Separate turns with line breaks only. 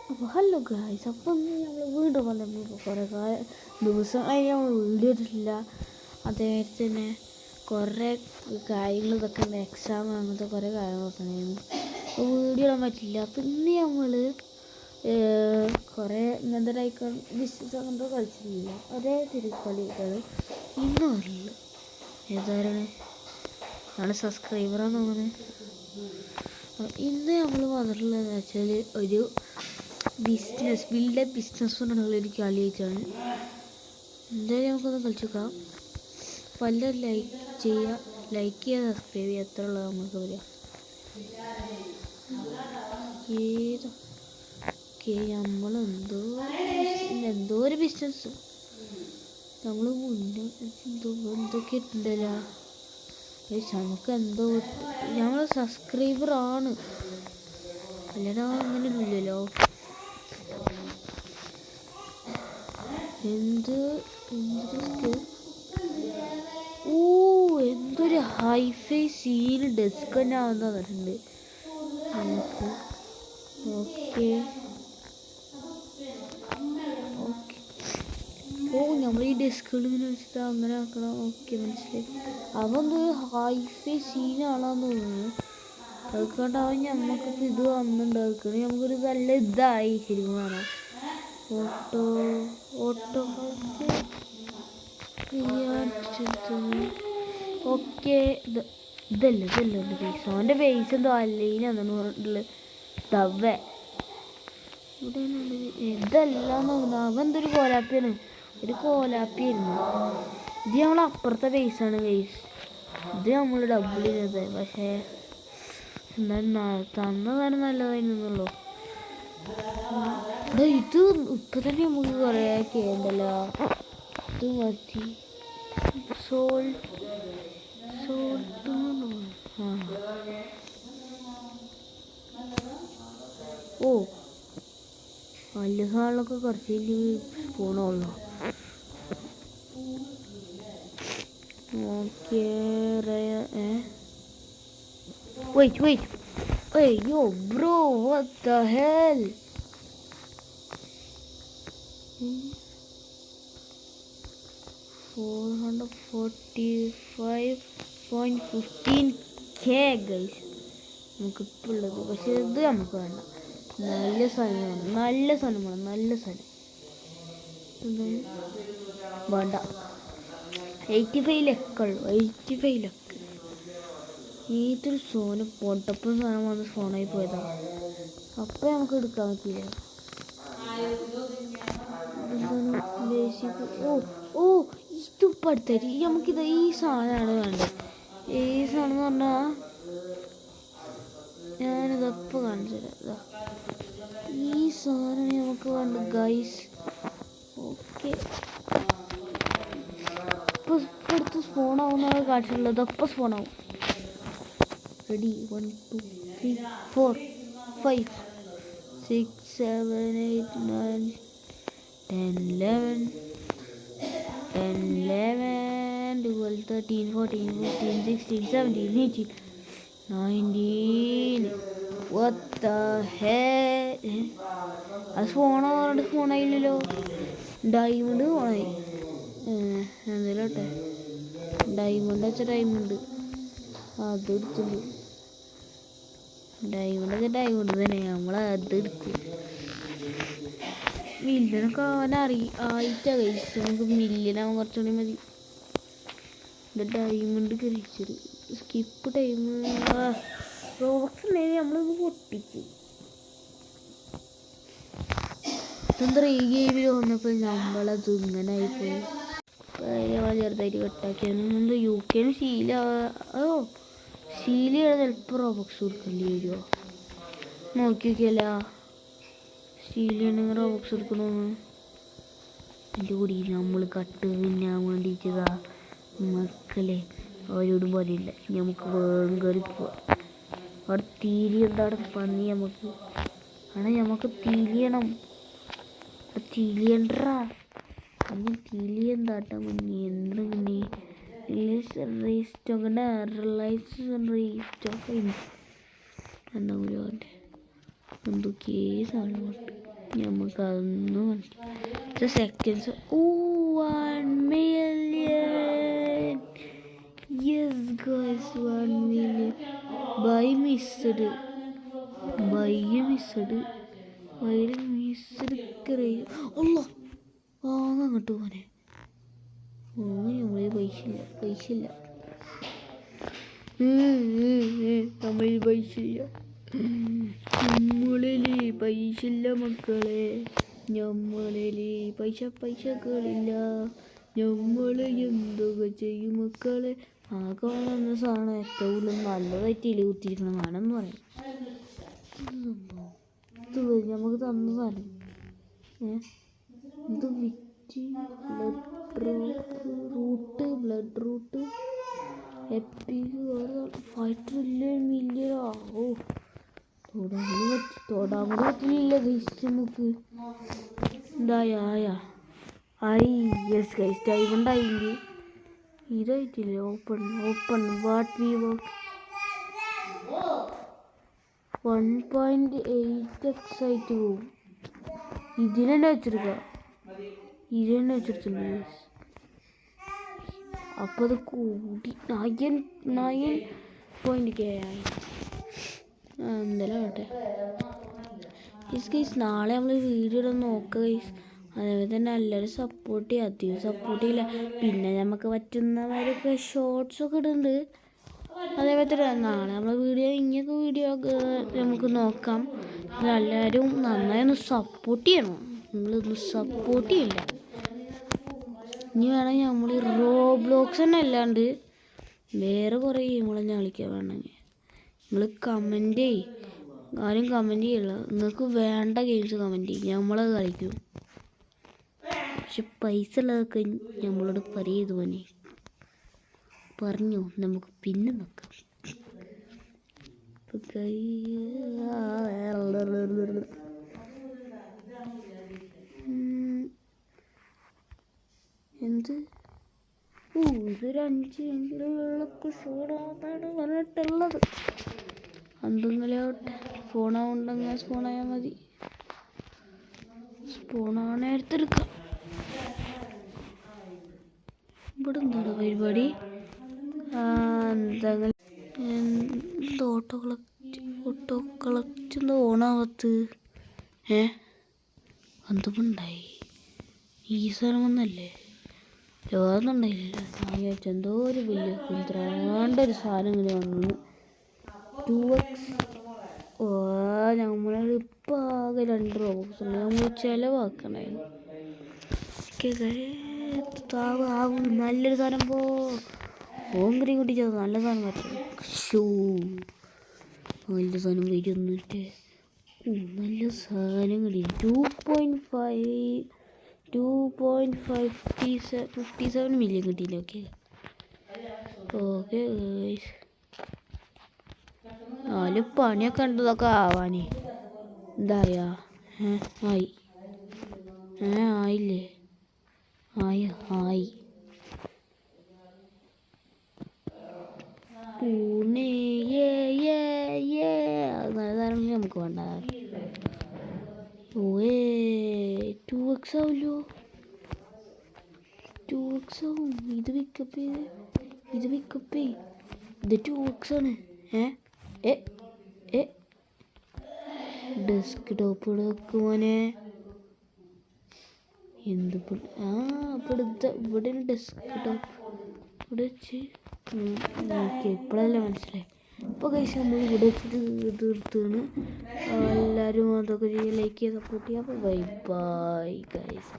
അപ്പോൾ hello guys, അപ്പം നമ്മൾ വീണ്ടും വന്നപ്പോൾ കുറേ ദിവസമായി നമ്മൾ വീഡിയോ ഇട്ടിട്ടില്ല. അതേമാതിരി തന്നെ കുറേ കാര്യങ്ങൾ ഇതൊക്കെ ഉണ്ട്, എക്സാം അങ്ങനത്തെ കുറേ കാര്യങ്ങളൊക്കെ ഉണ്ടായിരുന്നു. അപ്പോൾ വീഡിയോ ഇടാൻ പറ്റില്ല. അപ്പം ഇന്ന് നമ്മൾ കുറേ ഇങ്ങനത്തെ ലൈക്ക് ബിസിനസ് അങ്ങനത്തെ കളിച്ചിട്ടില്ല. ഒരേ തിരുക്കളികൾ ഇന്ന് വരില്ല. ഏതായാലും ഞങ്ങളുടെ സബ്സ്ക്രൈബറാന്ന് തോന്നുന്നത്. ഇന്ന് നമ്മൾ വന്നിട്ടുള്ളതെന്ന് വെച്ചാൽ ഒരു ബിസിനസ് കൊണ്ടുള്ള ഒരു കളിയായിട്ടാണ്. എന്തായാലും നമുക്കൊന്ന് കളിച്ചു നോക്കാം. പല ലൈക്ക് ചെയ്യുക, സബ്സ്ക്രൈബ് ചെയ്യുക, എത്ര ഉള്ളത് നമുക്ക് പറയാം. നമ്മളെന്തോ ഒരു ബിസിനസ് നമ്മൾ മുന്നേ എന്തൊക്കെ ഉണ്ടല്ലോ. നമുക്ക് എന്തോ ഞങ്ങൾ സബ്സ്ക്രൈബറാണ്, അല്ലാതെ അങ്ങനെ ഇല്ലല്ലോ. എന്തൊരു ഹൈഫൈ സീന് ഡെസ്ക് തന്നെ ആവുന്ന പറഞ്ഞിട്ടുണ്ട് നമുക്ക്. ഓക്കെ നമ്മൾ ഈ ഡെസ്കുകൾ ഇങ്ങനെ വെച്ചിട്ട് അങ്ങനെ ആക്കണം. ഓക്കെ, മനസ്സിലായി. അവന്തൊരു ഹൈഫൈ സീനാണെന്ന് തോന്നുന്നു. അതുകൊണ്ടാവും നമുക്കിപ്പോൾ ഇത് വന്നിട്ടുണ്ടായിരിക്കണം. നമുക്കൊരു നല്ല ഇതായി ശരിക്കും കാണാം. ഓട്ടോ ഓക്കെ, ഇതല്ല എൻ്റെ ബേസ്. അവൻ്റെ ബേസ് എന്തോ അല്ലീനാന്ന് പറഞ്ഞിട്ടുള്ളത്. തവ ഇവിടെ ഇതെല്ലാം തോന്നുന്നു. അവൻ എന്തൊരു കോലാപ്പിയാണ്, ഒരു കോലാപ്പിയായിരുന്നു. ഇത് നമ്മളപ്പുറത്തെ ബേസാണ് ബേസ്. ഇത് നമ്മൾ ഡബിൾ ചെയ്തത്. പക്ഷേ തന്നതാണ് നല്ലതായിരുന്നുള്ളൂ. ഇത് ഇപ്പം തന്നെ നമുക്ക് കുറേ കേണ്ടല്ലോ. ഇത് മതി. സോൾട്ട് ഓ വലിയ സാധനങ്ങളൊക്കെ കുറച്ച് സ്പൂണുള്ളൂ. Okay, wait. Hey, yo, bro, what the hell? 445.15k guys നമുക്കിപ്പോൾ ഉള്ളത്. പക്ഷെ ഇത് നമുക്ക് വേണ്ട. നല്ല സാധനം വേണ്ട. 85 ലക്കുള്ളൂ. 85 ലക്ക്. ഏതൊരു ഫോണ് പൊട്ടപ്പം സാധനം വന്ന് ഫോണായി പോയതാണ്. അപ്പം നമുക്ക് എടുക്കാൻ പറ്റില്ല. ഇതിപ്പോൾ അടുത്തായിട്ട് നമുക്കിത് ഈ സാധനമാണ് വേണ്ടത്. ഈ സാധനം എന്ന് പറഞ്ഞാൽ ഞാനിതപ്പോൾ കാണിച്ചു തരാം. ഈ സാധനം നമുക്ക് വേണ്ട ഗൈസ്. ഓക്കെ, ഇപ്പോൾ അടുത്ത് സ്പോണാവുന്നതാണ് കാണിച്ചിട്ടുള്ളത്. അപ്പോൾ സ്പോണാവും. Ready, 1 2 3 4 5 6 7 8 9 10 11 12 13 14 15 16 17 18 19. What the hell? അത് ഫോണായില്ലല്ലോ. ഡയമണ്ട് ഫോണായി. എന്തെങ്കിലോട്ടെ, ഡയമണ്ട് വെച്ച ഡയമണ്ട് അതെടുത്തുള്ളൂ. ഡയമണ്ട് തന്നെ നമ്മളതെടുത്ത്. മില്യനൊക്കെ ആയിട്ടാ കഴിച്ചു. നമുക്ക് മില്യനാവാൻ കുറച്ചുകൂടി മതി. ഡയമണ്ട് കഴിച്ചത് സ്കിപ്പ് ടൈം. റോബക്സ് ഉണ്ടെങ്കിൽ നമ്മളിത് പൊട്ടിച്ചു. എന്താ ഈ ഗെയിമിൽ വന്നപ്പോൾ നമ്മളത് ഇങ്ങനെ ആയിപ്പോയി. ചെറുതായിട്ട് കട്ടാക്കിയാണ്. എന്താ UK ശീലയാണ് ചിലപ്പോൾ റോബക്സ് കൊടുക്കേണ്ടി വരുമോ നോക്കി നോക്കിയല്ല. ശീലയാണെങ്കിൽ റോബക്സ് കൊടുക്കണമെന്ന് എൻ്റെ കൂടി നമ്മൾ കട്ട് തിന്നാൻ വേണ്ടിയിട്ടതാ മക്കളെ. അവരോട് പറയില്ല. നമുക്ക് വേഗം കയറി പോവാം. അവിടെ തീരിയെന്താണ് പന്നി നമുക്ക് തിരിയണം. തിരിയണ്ടാ തിരിയെന്താട്ടാ മുന്നേ എന്തെങ്ങനെ എന്തെങ്കിലും എന്തൊക്കെ സാധനമുണ്ട്. നമുക്കതൊന്നും seconds. 1 million. Yes guys, 1 million. ബൈ മിസ്ഡ് അല്ല അങ്ങോട്ട് പോനെ. നമ്മൾ പൈസ ഇല്ല നമ്മളിൽ പൈസ ഇല്ല മക്കളെ. നമ്മളിൽ പൈസകളില്ല. നമ്മൾ എന്തൊക്കെ ചെയ്യും മക്കളെ. ആ കാണുന്ന സാധനം ഏറ്റവും നല്ലതായിട്ട് കുത്തിയിരിക്കണം വേണമെന്ന് പറയും. ഇത് നമുക്ക് തന്ന സാധനം ഇത് with blood root epic 5 trillion million. ഓ തൊടാൻ കൂടി പറ്റില്ല ഗൈസ്. നമുക്ക് യെസ് ഗൈസ്, ഡയമണ്ട് ആയില്ലേ. ഇതായിട്ടില്ലേ open what we work 1.8x ആയിട്ട് പോവും. ഇതിനെന്നെ വെച്ചെടുത്തില്ല. അപ്പോൾ അത് കൂടി 9.k ആയി. എന്തായാലും ആവട്ടെ ഗൈസ്. നാളെ നമ്മൾ വീഡിയോ ഇടാൻ നോക്കുക ഗൈസ്. അതേപോലെ തന്നെ എല്ലാവരും സപ്പോർട്ട് ചെയ്യുക. അധികം സപ്പോർട്ട് ചെയ്യില്ല. പിന്നെ നമുക്ക് പറ്റുന്നവരൊക്കെ ഷോർട്സൊക്കെ ഇടുന്നുണ്ട്. അതേപോലെ തന്നെ നാളെ നമ്മൾ ഇങ്ങനത്തെ വീഡിയോ ഒക്കെ നമുക്ക് നോക്കാം. എല്ലാവരും നന്നായി ഒന്ന് സപ്പോർട്ട് ചെയ്യണം. നമ്മളൊന്ന് സപ്പോർട്ട് ചെയ്യില്ല. ഇനി വേണമെങ്കിൽ നമ്മൾ റോബ്ലോക്സ് തന്നെ അല്ലാണ്ട് വേറെ കുറേ ഗെയിമുകൾ ഞാൻ കളിക്കാൻ വേണമെങ്കിൽ നിങ്ങൾ കമൻറ്റ് ചെയ്യും. ആരും കമൻറ്റ് ചെയ്യില്ല. നിങ്ങൾക്ക് വേണ്ട ഗെയിംസ് കമൻറ്റ് ചെയ്യും, നമ്മളത് കളിക്കും. പക്ഷെ പൈസ ഉള്ളതൊക്കെ നമ്മളോട് പറയത് പോലെ പറഞ്ഞു നമുക്ക് പിന്നെ നോക്കാം. എന്ത് ഇതൊരു 5 എപ്പിസോഡാണ് പറഞ്ഞിട്ടുള്ളത്. എന്തെങ്കിലും ഫോണാവുണ്ടെങ്കിൽ സ്പോണായാൽ മതി. സ്പോണാവണ എടുത്തെടുക്കാം. ഇവിടെ എന്താണ് പരിപാടി? എന്തെങ്കിലും ഓട്ടോ കളക്ട് എന്താ ഓണാവത്ത്? എന്തുണ്ടായി? ഈ സാധനം ഒന്നല്ലേ ലോകമൊന്നുണ്ടായില്ല. ഞാൻ വിചാരിച്ചു എന്തോ ഒരു വലിയ കുന്ത്രാണ്ടൊരു സാധനം ഇങ്ങനെ വന്നു. 2x. നമ്മളിപ്പോൾ ആകെ 2 റോബോക്സ് ഉണ്ട്. നമ്മൾ ചിലവാക്കണമായിരുന്നു. നല്ലൊരു സാധനം ഓങ്കരി കുട്ടിച്ചത് നല്ല സാധനം പറ്റും. നല്ല സാധനം വരുന്നിട്ട് നല്ല സാധനം കിട്ടി. 2.57 million കിട്ടിയില്ല. ഓക്കെ ഗൈസ്, 4 പണിയൊക്കെ ഉണ്ടതൊക്കെ ആവാനേ. എന്തായാ ആയില്ലേ? ആയി അതാണെങ്കിൽ നമുക്ക് വേണ്ട. 2x ആവുമല്ലോ. 2x ആവും. ഇത് പിക്കപ്പ് ഇത് 2x ആണ്. Desk top വെക്കുമോനെ. എന്തിപ്പോൾ ഇവിടെ ഡെസ്ക് ടോപ്പ് ഇവിടെ വെച്ച് നോക്കി ഇപ്പോഴല്ലേ മനസ്സിലായി. അപ്പോൾ ഗൈസ് നമ്മൾ ഇവിടെ വെച്ചിട്ട് തീർത്താണ്. എല്ലാവരും അതൊക്കെ ചെയ്യുക, ലൈക്ക് ചെയ്യുക, സപ്പോർട്ട് ചെയ്യുക. അപ്പോൾ ബൈ ഗൈസ്.